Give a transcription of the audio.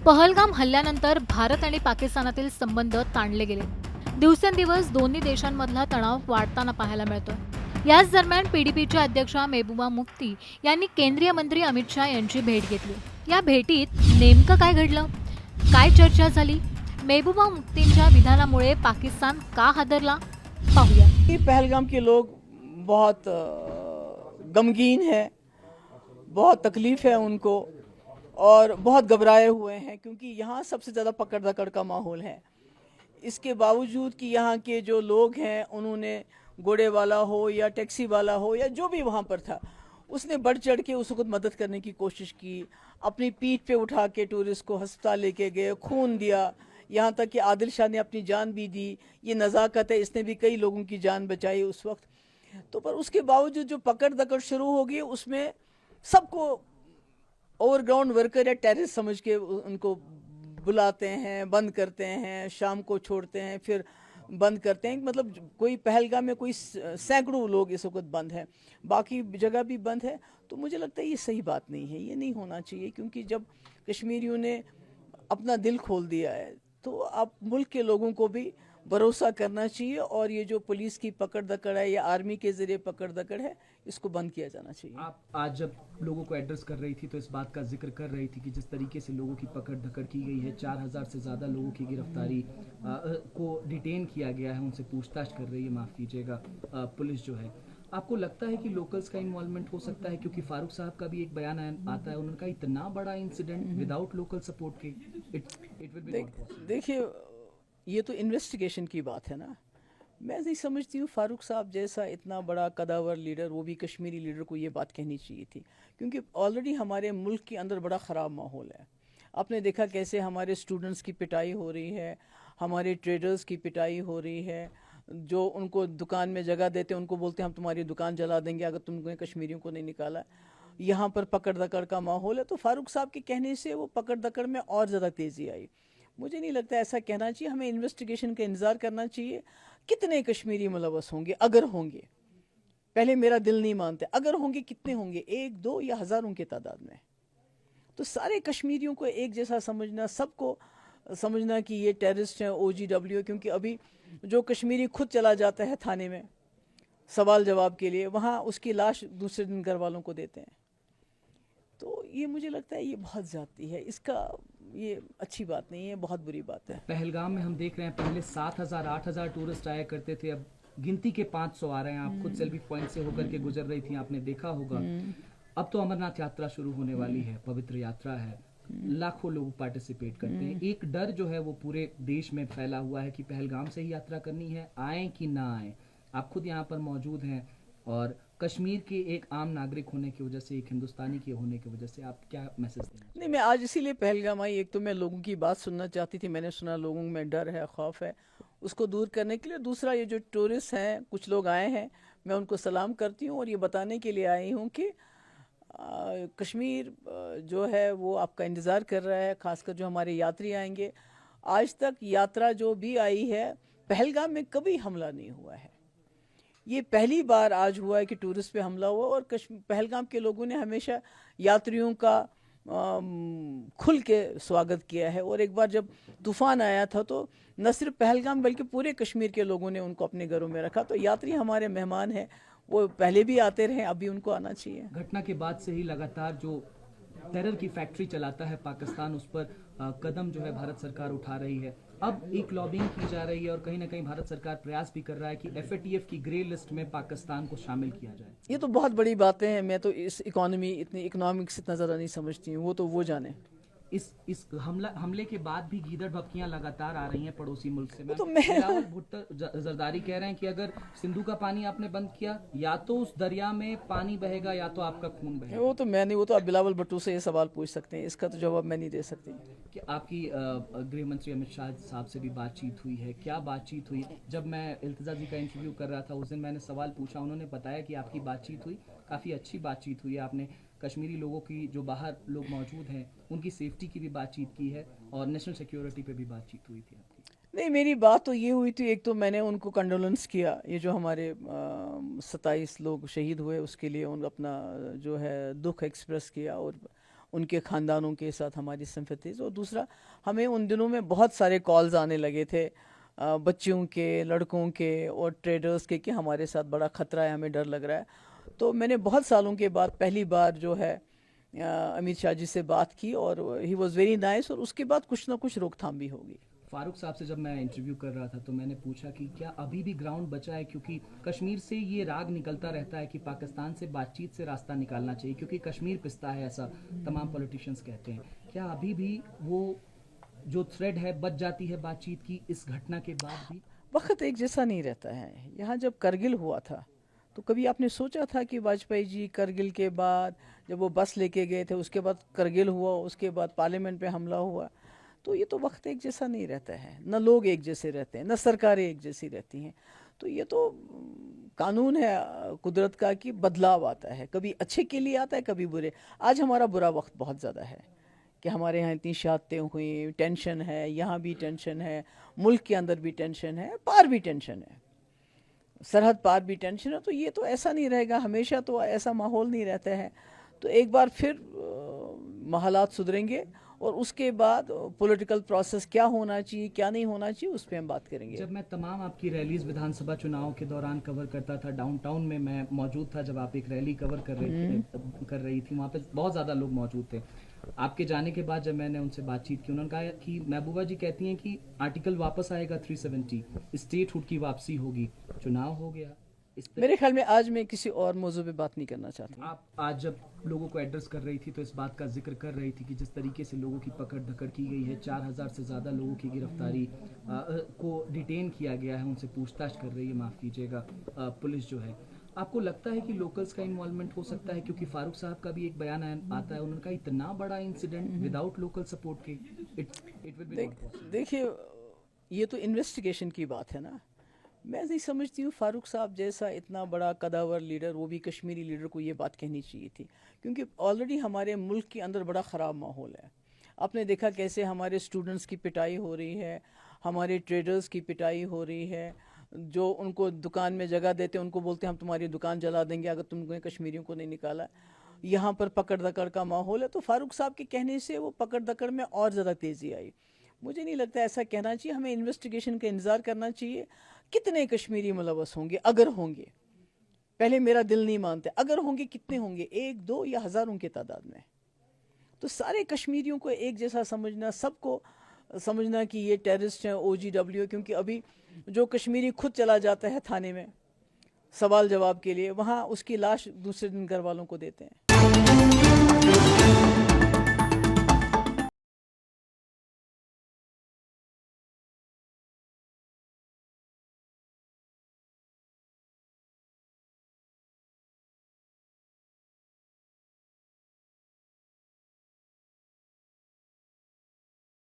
पहलगाम हल्ल्यानंतर भारत आणि पाकिस्तानातील संबंध ताणले गेले. दिवसेंदिवस दोन्ही देशांमधला तणाव वाढताना पाहायला मिळतोय. याच दरम्यान पीडीपीच्या अध्यक्षा मेहबूबा मुफ्ती यांनी केंद्रीय मंत्री अमित शाह यांची भेट घेतली. या भेटीत नेमकं काय घडलं, काय चर्चा झाली, मेहबूबा मुफ्तींच्या विधानामुळे पाकिस्तान का हादरला, पाहूया. पहलगाम के लोग बहुत गमगीन हैं, बहुत तकलीफ है उनको और बहुत घबराए हुए हैं क्योंकि यहाँ सबसे ज़्यादा पकड़ दकड़ का माहौल है। इसके बावजूद कि यहाँ के जो लोग हैं उन्होंने घोड़े वाला हो या टैक्सी वाला हो या जो भी वहाँ पर था उसने बढ़ चढ़ के उस वक्त मदद करने की कोशिश की, अपनी पीठ पे उठा के टूरिस्ट को अस्पताल लेके गए, खून दिया, यहाँ तक कि आदिल शाह ने अपनी जान भी दी। ये नज़ाकत है, इसने भी कई लोगों की जान बचाई उस वक्त। तो पर उसके बावजूद जो पकड़ दकड़ शुरू हो गई उसमें सबको ओवरग्राउंड वर्कर या टेररिस्ट समझ के उनको बुलाते हैं, बंद करते हैं, शाम को छोड़ते हैं, फिर बंद करते हैं। मतलब कोई पहलगाम में कोई सैकड़ों लोग इस वक्त बंद हैं, बाकी जगह भी बंद है। तो मुझे लगता है ये सही बात नहीं है, ये नहीं होना चाहिए क्योंकि जब कश्मीरियों ने अपना दिल खोल दिया है तो अब मुल्क के लोगों को भी भरोसा करना चाहिए और ये जो पुलिस की पकड़ दकड़ है या आर्मी के जरिए पकड़ दकड़ है इसको बंद किया जाना चाहिए। आप आज जब लोगों को एड्रेस कर रही थी तो इस बात का जिक्र कर रही थी कि जिस तरीके से लोगों की पकड़ धकड़ की गई है, 4000 से ज़्यादा लोगों की गिरफ्तारी को डिटेन किया गया है, उनसे पूछताछ कर रही है, माफ़ कीजिएगा, पुलिस जो है। आपको लगता है कि लोकल्स का इन्वॉल्वमेंट हो सकता है? क्योंकि फारूक साहब का भी एक बयान आता है, उनका इतना बड़ा इंसिडेंट विदाउट लोकल सपोर्ट के it will be not possible. देखिए ये तो इन्वेस्टिगेशन की बात है ना। मैं नहीं समझती हूँ फारूक साहब जैसा इतना बड़ा कदावर लीडर, वो भी कश्मीरी लीडर, को ये बात कहनी चाहिए थी क्योंकि ऑलरेडी हमारे मुल्क के अंदर बड़ा ख़राब माहौल है। आपने देखा कैसे हमारे स्टूडेंट्स की पिटाई हो रही है, हमारे ट्रेडर्स की पिटाई हो रही है, जो उनको दुकान में जगह देते हैं उनको बोलते हैं हम तुम्हारी दुकान जला देंगे अगर तुमने कश्मीरियों को नहीं निकाला। यहाँ पर पकड़ दकड़ का माहौल है। तो फारूक साहब के कहने से वो पकड़ दकड़ में और ज़्यादा तेज़ी आई। मुझे नहीं लगता ऐसा कहना चाहिए, हमें इन्वेस्टिगेशन का इंतज़ार करना चाहिए। कितने कश्मीरी मुलवस होंगे, अगर होंगे, पहले मेरा दिल नहीं मानते, अगर होंगे कितने होंगे, 1 2 या हज़ारों की तादाद में। तो सारे कश्मीरियों को एक जैसा समझना, सबको समझना कि ये टेररिस्ट हैं, OGW, क्योंकि अभी जो कश्मीरी खुद चला जाता है थाने में सवाल जवाब के लिए, वहाँ उसकी लाश दूसरे दिन घर वालों को देते हैं। तो ये मुझे लगता है ये बहुत ज़्यादती है, इसका ये अच्छी बात नहीं है, बहुत बुरी बात है। पहलगाम में हम देख रहे हैं पहले 7000 8000 टूरिस्ट आया करते थे, अब गिनती के 500 आ रहे हैं। आप खुद सेल्फी पॉइंट से होकर के गुजर रही थी, आपने देखा होगा। अब तो अमरनाथ यात्रा शुरू होने वाली है, पवित्र यात्रा है, लाखों लोग पार्टिसिपेट करते हैं। एक डर जो है वो पूरे देश में फैला हुआ है कि पहलगाम से ही यात्रा करनी है, आए कि ना आए। आप खुद यहाँ पर मौजूद हैं और कश्मीर के एक आम नागरिक होने की वजह से, एक हिंदुस्तानी के होने की वजह से आप क्या मैसेज देना? नहीं, मैं आज इसीलिए पहलगाम आई। एक तो मैं लोगों की बात सुनना चाहती थी, मैंने सुना लोगों में डर है, खौफ है, उसको दूर करने के लिए। दूसरा, ये जो टूरिस्ट हैं, कुछ लोग आए हैं, मैं उनको सलाम करती हूँ और ये बताने के लिए आई हूँ कि कश्मीर जो है वो आपका इंतज़ार कर रहा है, खासकर जो हमारे यात्री आएंगे। आज तक यात्रा जो भी आई है पहलगाम में कभी हमला नहीं हुआ है, ये पहली बार आज हुआ है कि टूरिस्ट पे हमला हुआ। और पहलगाम के लोगों ने हमेशा यात्रियों का खुल के स्वागत किया है। और एक बार जब तूफ़ान आया था तो न सिर्फ पहलगाम बल्कि पूरे कश्मीर के लोगों ने उनको अपने घरों में रखा। तो यात्री हमारे मेहमान हैं, वो पहले भी आते रहे, अभी उनको आना चाहिए। घटना के बाद से ही लगातार जो टेरर की फैक्ट्री चलाता है पाकिस्तान, उस पर कदम जो है भारत सरकार उठा रही है। अब एक लॉबिंग की जा रही है और कहीं ना कहीं भारत सरकार प्रयास भी कर रहा है कि FATF की ग्रे लिस्ट में पाकिस्तान को शामिल किया जाए। ये तो बहुत बड़ी बातें हैं। मैं तो इस इकोनॉमिक्स इतना ज़्यादा नहीं समझती हूँ, वो तो वो जाने। इस हमले के बाद भी गीदड़ भपकियां लगातार आ रही हैं पड़ोसी मुल्क से। तो मैं बिलावल भुट्टो जरदारी कह रहे हैं कि अगर सिंधु का पानी आपने बंद किया, या तो उस दरिया में पानी बहेगा या तो आपका खून बहेगा। वो तो मैं नहीं, वो तो आप बिलावल भुट्टो से ये सवाल पूछ सकते हैं, इसका तो जवाब मैं नहीं दे सकती। कि आपकी गृह मंत्री अमित शाह साहब से भी बातचीत हुई है, क्या बातचीत हुई? जब मैं इल्तिजा जी का इंटरव्यू कर रहा था उस दिन मैंने सवाल पूछा, उन्होंने बताया कि आपकी बातचीत हुई, काफ़ी अच्छी बातचीत हुई है। आपने कश्मीरी लोगों की, जो बाहर लोग मौजूद हैं, उनकी सेफ्टी की भी बातचीत की है और नेशनल सिक्योरिटी पे भी बातचीत हुई थी आपकी? नहीं, मेरी बात तो ये हुई थी, एक तो मैंने उनको कंडोलेंस किया, ये जो हमारे 27 लोग शहीद हुए उसके लिए उन अपना जो है दुख एक्सप्रेस किया। और उनके ख़ानदानों के साथ हमारी सिंपैथीज। और दूसरा, हमें उन दिनों में बहुत सारे कॉल्स आने लगे थे बच्चियों के, लड़कों के और ट्रेडर्स के कि हमारे साथ बड़ा ख़तरा है, हमें डर लग रहा है। तो मैंने बहुत सालों के बाद पहली बार जो है अमित शाह जी से बात की और ही वॉज़ वेरी नाइस, और उसके बाद कुछ ना कुछ रोकथाम भी होगी। फारूक साहब से जब मैं इंटरव्यू कर रहा था तो मैंने पूछा कि क्या अभी भी ग्राउंड बचा है, क्योंकि कश्मीर से ये राग निकलता रहता है कि पाकिस्तान से बातचीत से रास्ता निकालना चाहिए क्योंकि कश्मीर पिसता है, ऐसा तमाम पॉलिटिशियंस कहते हैं। क्या अभी भी वो जो थ्रेड है बच जाती है बातचीत की इस घटना के बाद भी? वक्त एक जैसा नहीं रहता है। यहाँ जब करगिल हुआ था तो कभी आपने सोचा था कि वाजपेयी जी करगिल के बाद जब वो बस लेके गए थे, उसके बाद करगिल हुआ, उसके बाद पार्लियामेंट पे हमला हुआ, तो ये तो वक्त एक जैसा नहीं रहता है, न लोग एक जैसे रहते हैं, न सरकारें एक जैसी रहती हैं। तो ये तो कानून है कुदरत का कि बदलाव आता है, कभी अच्छे के लिए आता है, कभी बुरे। आज हमारा बुरा वक्त बहुत ज़्यादा है कि हमारे यहाँ इतनी शहादतें हुई, टेंशन है, यहाँ भी टेंशन है, मुल्क के अंदर भी टेंशन है, पार भी टेंशन है, सरहद पार भी टेंशन है। तो ये तो ऐसा नहीं रहेगा, हमेशा तो ऐसा माहौल नहीं रहता है। तो एक बार फिर हालात सुधरेंगे और उसके बाद पॉलिटिकल प्रोसेस क्या होना चाहिए, क्या नहीं होना चाहिए, उस पर हम बात करेंगे। जब मैं तमाम आपकी रैलीज विधानसभा चुनाव के दौरान कवर करता था, डाउनटाउन में मैं मौजूद था जब आप एक रैली कवर कर रही थी, वहाँ पे बहुत ज़्यादा लोग मौजूद थे। आपके जाने के बाद जब मैंने उनसे बातचीत की, उन्होंने कहा कि महबूबा जी कहती हैं कि आर्टिकल वापस आएगा 370, स्टेटहुड की वापसी होगी, चुनाव हो गया। मेरे ख्याल में आज मैं किसी और मौजू पे बात नहीं करना चाहती। आप आज जब लोगों को एड्रेस कर रही थी तो इस बात का जिक्र कर रही थी कि जिस तरीके से लोगों की पकड़ धकड़ की गई है, 4000 से ज़्यादा लोगों की गिरफ्तारी को डिटेन किया गया है, उनसे पूछताछ कर रही है, माफ़ कीजिएगा, पुलिस जो है। आपको लगता है कि लोकल्स का इन्वॉल्वमेंट हो सकता है? क्योंकि फारूक साहब का भी एक बयान आता है, उन्होंने कहा इतना बड़ा इंसिडेंट विदाउट लोकल सपोर्ट के it will be not possible. देखिए, ये तो इन्वेस्टिगेशन की बात है ना। मैं नहीं समझती हूँ फारूक साहब जैसा इतना बड़ा कदावर लीडर, वो भी कश्मीरी लीडर, को ये बात कहनी चाहिए थी, क्योंकि ऑलरेडी हमारे मुल्क के अंदर बड़ा ख़राब माहौल है। आपने देखा कैसे हमारे स्टूडेंट्स की पिटाई हो रही है, हमारे ट्रेडर्स की पिटाई हो रही है, जो उनको दुकान में जगह देते हैं उनको बोलते हैं हम तुम्हारी दुकान जला देंगे अगर तुमने कश्मीरियों को नहीं निकाला। यहाँ पर पकड़ दकड़ का माहौल है। तो फारूक साहब के कहने से वो पकड़ दकड़ में और ज़्यादा तेज़ी आई। मुझे नहीं लगता ऐसा कहना चाहिए, हमें इन्वेस्टिगेशन का इंतज़ार करना चाहिए। कितने कश्मीरी मुलवस होंगे, अगर होंगे, पहले मेरा दिल नहीं मानते, अगर होंगे कितने होंगे, 1 2 या हज़ारों की तादाद में। तो सारे कश्मीरियों को एक जैसा समझना, सबको समझना कि ये टेररिस्ट हैं, OGW, क्योंकि अभी जो कश्मीरी खुद चला जाता है थाने में सवाल जवाब के लिए, वहाँ उसकी लाश दूसरे दिन घर वालों को देते हैं।